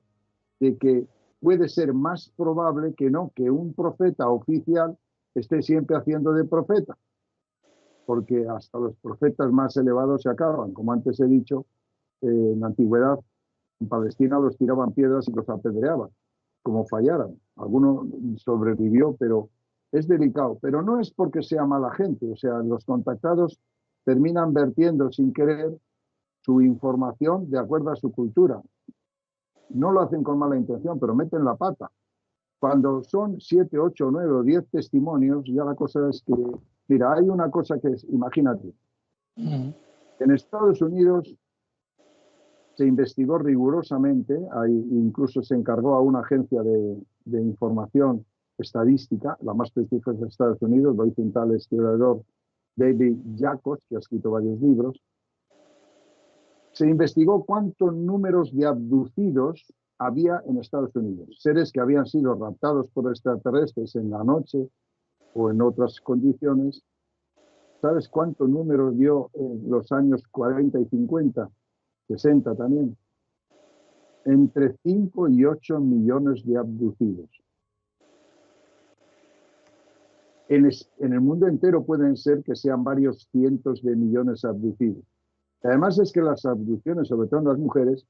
de que puede ser más probable que no, que un profeta oficial esté siempre haciendo de profeta, porque hasta los profetas más elevados se acaban. Como antes he dicho, en la antigüedad, en Palestina los tiraban piedras y los apedreaban, como fallaran. Alguno sobrevivió, pero es delicado. Pero no es porque sea mala gente, o sea, los contactados terminan vertiendo sin querer su información de acuerdo a su cultura. No lo hacen con mala intención, pero meten la pata. Cuando son 7, 8, 9 o 10 testimonios, ya la cosa es que, mira, hay una cosa que es, imagínate, en Estados Unidos se investigó rigurosamente, incluso se encargó a una agencia de información estadística, la más prestigiosa de Estados Unidos, lo hizo un tal historiador David Jacobs, que ha escrito varios libros. Se investigó cuántos números de abducidos había en Estados Unidos, seres que habían sido raptados por extraterrestres en la noche o en otras condiciones. ¿Sabes cuántos números dio en los años 40 y 50, 60 también? Entre 5 y 8 millones de abducidos. En el mundo entero pueden ser que sean varios cientos de millones abducidos. Además es que las abducciones, sobre todo en las mujeres,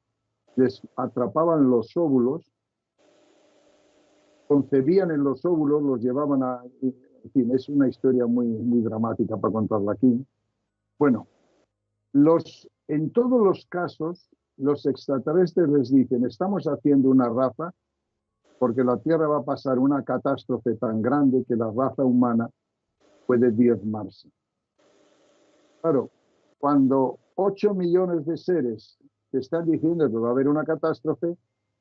les atrapaban los óvulos, concebían en los óvulos, los llevaban en fin, es una historia muy, muy dramática para contarla aquí. Bueno, En todos los casos, los extraterrestres les dicen, estamos haciendo una raza porque la Tierra va a pasar una catástrofe tan grande que la raza humana puede diezmarse. Claro, cuando 8 millones de seres te están diciendo que va a haber una catástrofe,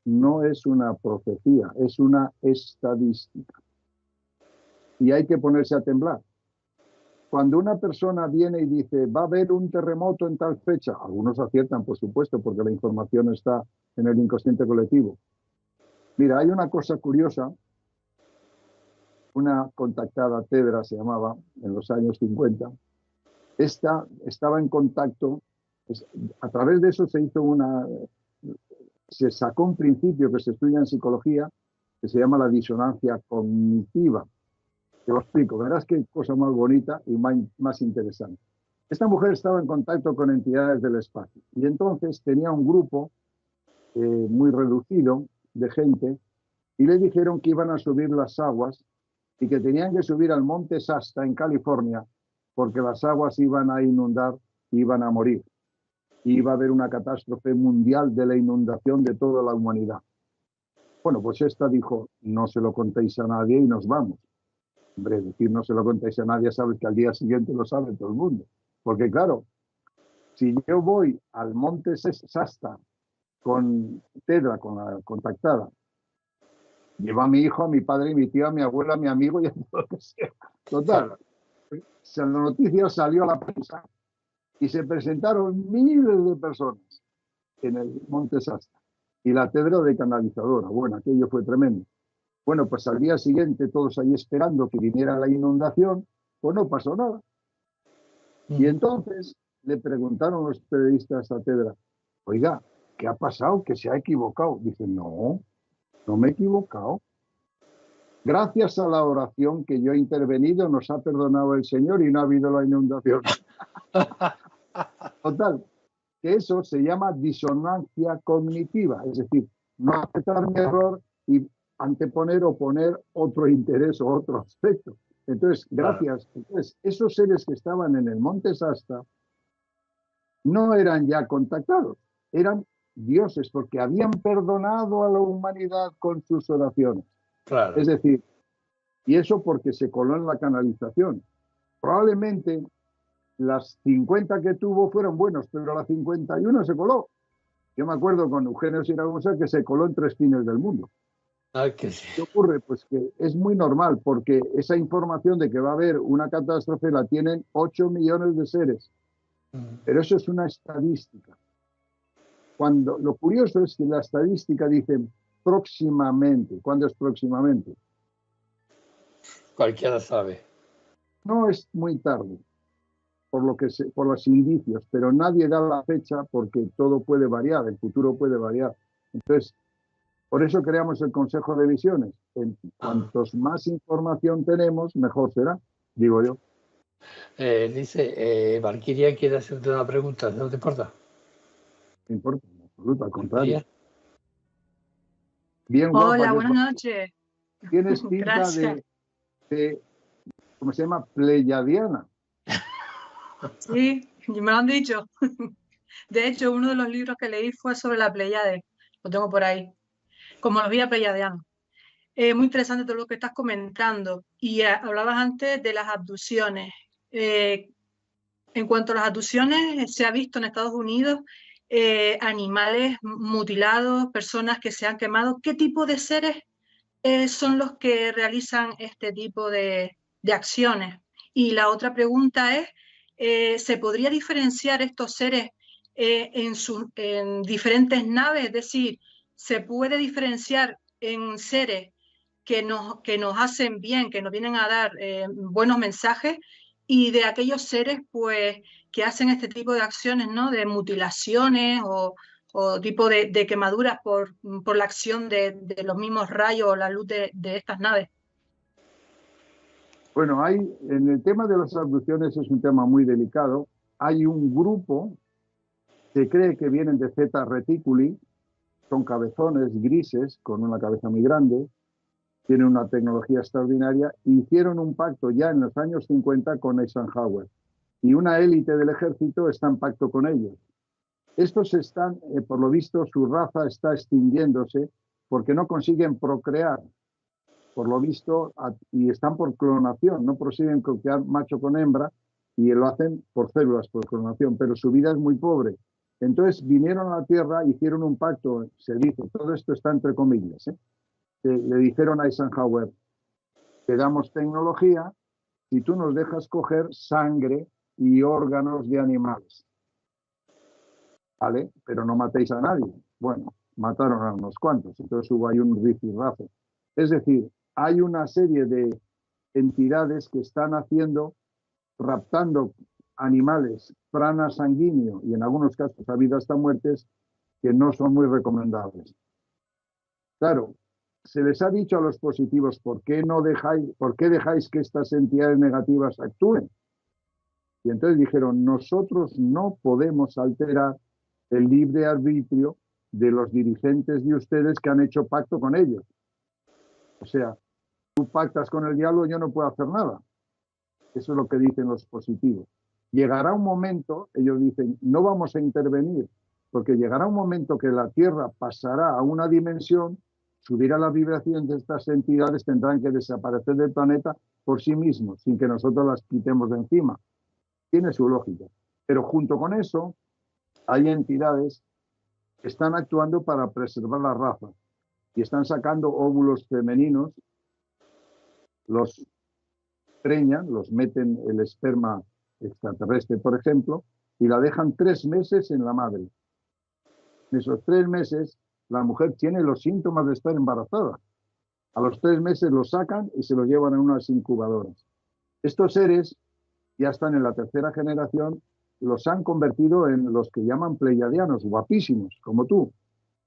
no es una profecía, es una estadística. Y hay que ponerse a temblar. Cuando una persona viene y dice, va a haber un terremoto en tal fecha, algunos aciertan, por supuesto, porque la información está en el inconsciente colectivo. Mira, hay una cosa curiosa, una contactada, Tedra se llamaba, en los años 50, esta estaba en contacto, a través de eso se sacó un principio que se estudia en psicología, que se llama la disonancia cognitiva. Te lo explico, verás qué cosa más bonita y más interesante. Esta mujer estaba en contacto con entidades del espacio y entonces tenía un grupo muy reducido de gente y le dijeron que iban a subir las aguas y que tenían que subir al monte Shasta en California porque las aguas iban a inundar y iban a morir. Y iba a haber una catástrofe mundial de la inundación de toda la humanidad. Bueno, pues esta dijo, no se lo contéis a nadie y nos vamos. Hombre, decir no se lo contéis a nadie, sabes que al día siguiente lo sabe todo el mundo. Porque claro, si yo voy al monte Shasta con Tedra, con la contactada, llevo a mi hijo, a mi padre, a mi tío, a mi abuela, a mi amigo y a todo lo que sea. Total, la noticia salió a la prensa y se presentaron miles de personas en el monte Shasta. Y la Tedra de canalizadora. Bueno, aquello fue tremendo. Bueno, pues al día siguiente, todos ahí esperando que viniera la inundación, pues no pasó nada. Y entonces le preguntaron los periodistas a Tedra, oiga, ¿qué ha pasado? ¿Que se ha equivocado? Dice, no, no me he equivocado. Gracias a la oración que yo he intervenido, nos ha perdonado el Señor y no ha habido la inundación. Total, que eso se llama disonancia cognitiva, es decir, no aceptar mi error y anteponer o poner otro interés o otro aspecto. Entonces, gracias. Entonces, esos seres que estaban en el monte Shasta no eran ya contactados, eran dioses, porque habían perdonado a la humanidad con sus oraciones. Claro. Es decir, y eso porque se coló en la canalización. Probablemente las 50 que tuvo fueron buenos, pero la 51 se coló. Yo me acuerdo con Eugenio Siragusa que se coló en 3 fines del mundo. ¿Qué ocurre? Pues que es muy normal, porque esa información de que va a haber una catástrofe la tienen 8 millones de seres. Pero eso es una estadística. Lo curioso es que la estadística dice próximamente. ¿Cuándo es próximamente? Cualquiera sabe. No es muy tarde, por los indicios, pero nadie da la fecha porque todo puede variar, el futuro puede variar. Entonces, por eso creamos el Consejo de Visiones. Cuantos más información tenemos, mejor será, digo yo. Dice, Valquiria quiere hacerte una pregunta, ¿no te importa? No importa, en absoluto, al contrario. Bien Hola, guapa. buenas noches. Tienes pinta de, ¿cómo se llama? Pleyadiana. Sí, me lo han dicho. De hecho, uno de los libros que leí fue sobre la Pléyade. Lo tengo por ahí. Cosmología pleyadiana. Muy interesante todo lo que estás comentando. Y hablabas antes de las abducciones. En cuanto a las abducciones, se ha visto en Estados Unidos animales mutilados, personas que se han quemado. ¿Qué tipo de seres son los que realizan este tipo de acciones? Y la otra pregunta es, ¿se podría diferenciar estos seres en diferentes naves? Es decir, ¿se puede diferenciar en seres que nos hacen bien, que nos vienen a dar buenos mensajes, y de aquellos seres pues que hacen este tipo de acciones, ¿no? De mutilaciones o tipo de quemaduras por la acción de los mismos rayos o la luz de estas naves? Bueno, en el tema de las abducciones es un tema muy delicado. Hay un grupo que cree que vienen de Zeta Reticuli, son cabezones grises con una cabeza muy grande, tienen una tecnología extraordinaria, e hicieron un pacto ya en los años 50 con Eisenhower. y una élite del ejército está en pacto con ellos. Estos están, por lo visto, su raza está extinguiéndose porque no consiguen procrear, por lo visto, y están por clonación, no prosiguen procrear macho con hembra, y lo hacen por células, por clonación, pero su vida es muy pobre. Entonces vinieron a la Tierra, hicieron un pacto, se dice, todo esto está entre comillas, le dijeron a Eisenhower, te damos tecnología si tú nos dejas coger sangre y órganos de animales. ¿Vale? Pero no matéis a nadie. Bueno, mataron a unos cuantos, entonces hubo ahí un rifirrafe. Es decir, hay una serie de entidades que están haciendo, raptando animales, prana sanguíneo, y en algunos casos ha habido hasta muertes que no son muy recomendables. Claro, se les ha dicho a los positivos, ¿por qué dejáis que estas entidades negativas actúen? Y entonces dijeron, nosotros no podemos alterar el libre arbitrio de los dirigentes de ustedes que han hecho pacto con ellos. O sea, tú pactas con el diablo, yo no puedo hacer nada. Eso es lo que dicen los positivos. Llegará un momento, ellos dicen, no vamos a intervenir, porque llegará un momento que la Tierra pasará a una dimensión, subirá la vibración de estas entidades, tendrán que desaparecer del planeta por sí mismos, sin que nosotros las quitemos de encima. Tiene su lógica. Pero junto con eso, hay entidades que están actuando para preservar la raza y están sacando óvulos femeninos, los preñan, los meten el esperma extraterrestre, por ejemplo, y la dejan 3 meses en la madre. En esos 3 meses, la mujer tiene los síntomas de estar embarazada. A los 3 meses los sacan y se los llevan a unas incubadoras. Estos seres ya están en la 3ª generación, los han convertido en los que llaman pleiadianos, guapísimos, como tú,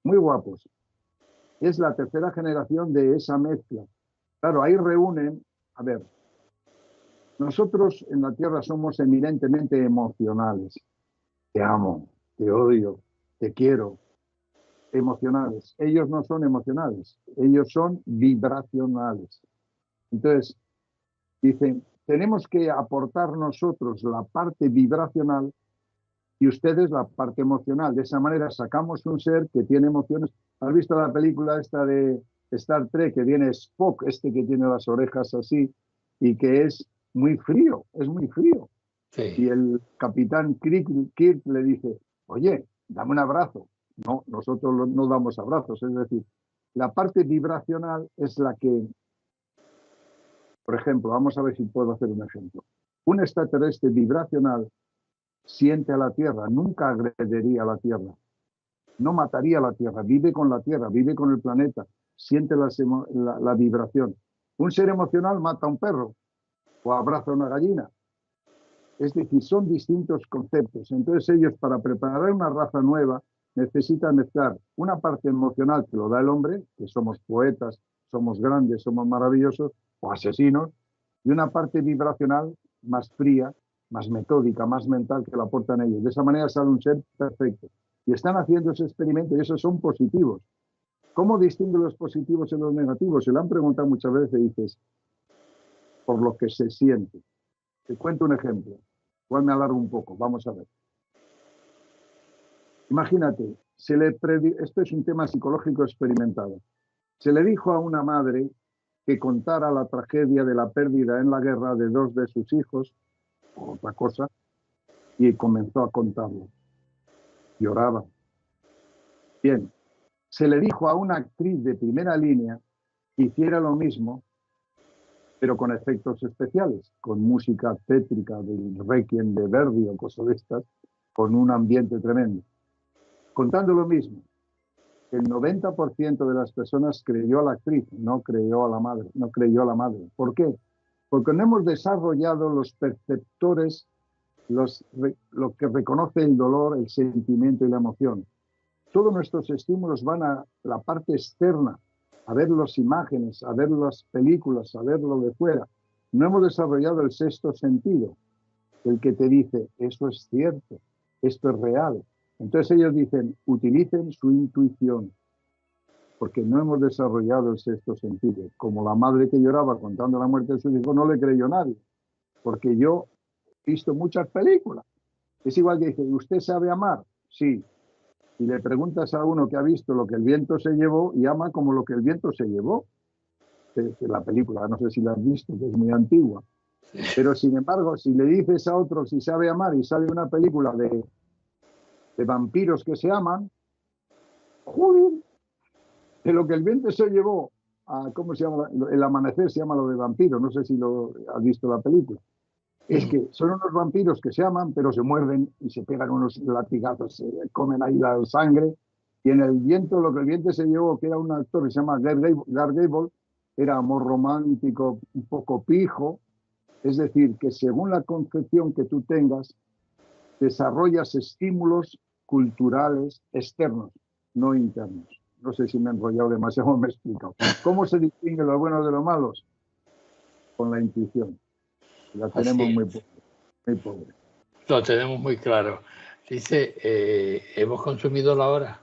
muy guapos. Es la 3ª generación de esa mezcla. Claro, ahí reúnen, a ver, nosotros en la Tierra somos eminentemente emocionales. Te amo, te odio, te quiero. Emocionales. Ellos no son emocionales, ellos son vibracionales. Entonces, dicen, tenemos que aportar nosotros la parte vibracional y ustedes la parte emocional. De esa manera sacamos un ser que tiene emociones. ¿Has visto la película esta de Star Trek que viene Spock, este que tiene las orejas así y que es muy frío, es muy frío? Sí. Y el capitán Kirk le dice, oye, dame un abrazo. No, nosotros no damos abrazos. Es decir, la parte vibracional es la que, por ejemplo, vamos a ver si puedo hacer un ejemplo. Un extraterrestre vibracional siente a la Tierra, nunca agrediría a la Tierra, no mataría a la Tierra, vive con la Tierra, vive con el planeta, siente la vibración. Un ser emocional mata a un perro o abraza a una gallina. Es decir, son distintos conceptos. Entonces ellos, para preparar una raza nueva, necesitan mezclar una parte emocional que lo da el hombre, que somos poetas, somos grandes, somos maravillosos, o asesinos, y una parte vibracional más fría, más metódica, más mental que la aportan ellos. De esa manera sale un ser perfecto. Y están haciendo ese experimento y esos son positivos. ¿Cómo distinguen los positivos y los negativos? Se lo han preguntado muchas veces y dices, por lo que se siente. Te cuento un ejemplo. Igual me alargo un poco. Vamos a ver. Imagínate, esto es un tema psicológico experimentado. Se le dijo a una madre que contara la tragedia de la pérdida en la guerra de 2 de sus hijos, o otra cosa, y comenzó a contarlo. Lloraba. Bien, se le dijo a una actriz de primera línea que hiciera lo mismo, pero con efectos especiales, con música tétrica del Requiem de Verdi o cosas de estas, con un ambiente tremendo. Contando lo mismo, el 90% de las personas creyó a la actriz, no creyó a la madre, no creyó a la madre. ¿Por qué? Porque no hemos desarrollado los perceptores, lo que reconoce el dolor, el sentimiento y la emoción. Todos nuestros estímulos van a la parte externa, a ver las imágenes, a ver las películas, a ver lo de fuera. No hemos desarrollado el 6º sentido, el que te dice, eso es cierto, esto es real. Entonces ellos dicen, utilicen su intuición, porque no hemos desarrollado el 6º sentido. Como la madre que lloraba contando la muerte de su hijo, no le creyó nadie, porque yo visto muchas películas. Es igual que dice, ¿usted sabe amar? Sí. Y le preguntas a uno que ha visto Lo que el viento se llevó y ama como Lo que el viento se llevó. De la película, no sé si la has visto, que es muy antigua. Pero sin embargo, si le dices a otro si sabe amar y sale una película de vampiros que se aman, ¡joder! De Lo que el viento se llevó a, ¿cómo se llama? El amanecer se llama lo de vampiro, no sé si lo has visto la película. Es que son unos vampiros que se aman, pero se muerden y se pegan unos latigazos, se comen ahí la sangre. Y en el viento, Lo que el viento se llevó, que era un actor que se llama Gary Gable, era amor romántico, un poco pijo. Es decir, que según la concepción que tú tengas, desarrollas estímulos culturales externos, no internos. No sé si me he enrollado demasiado o me he explicado. ¿Cómo se distingue lo bueno de lo malo? Con la intuición. La tenemos muy pobre. Lo tenemos muy claro. Dice, hemos consumido la hora.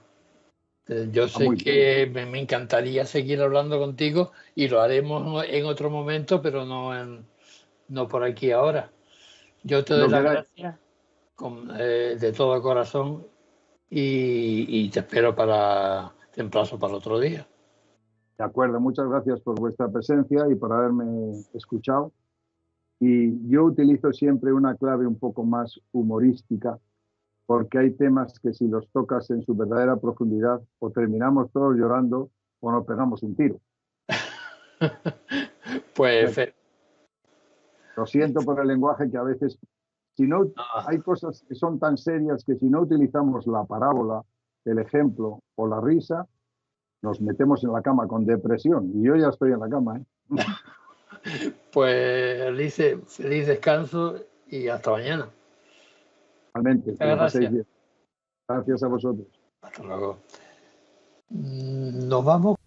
Yo sé que me encantaría seguir hablando contigo y lo haremos en otro momento, pero no por aquí ahora. Yo te doy las gracias de todo corazón y te espero te emplazo para otro día. De acuerdo, muchas gracias por vuestra presencia y por haberme escuchado. Y yo utilizo siempre una clave un poco más humorística, porque hay temas que si los tocas en su verdadera profundidad, o terminamos todos llorando o nos pegamos un tiro. Pues lo siento por el lenguaje, que a veces, si no, hay cosas que son tan serias que si no utilizamos la parábola, el ejemplo o la risa, nos metemos en la cama con depresión. Y yo ya estoy en la cama, ¿eh? Pues feliz descanso y hasta mañana. Realmente, que lo paséis bien. Gracias a vosotros. Hasta luego. Nos vamos.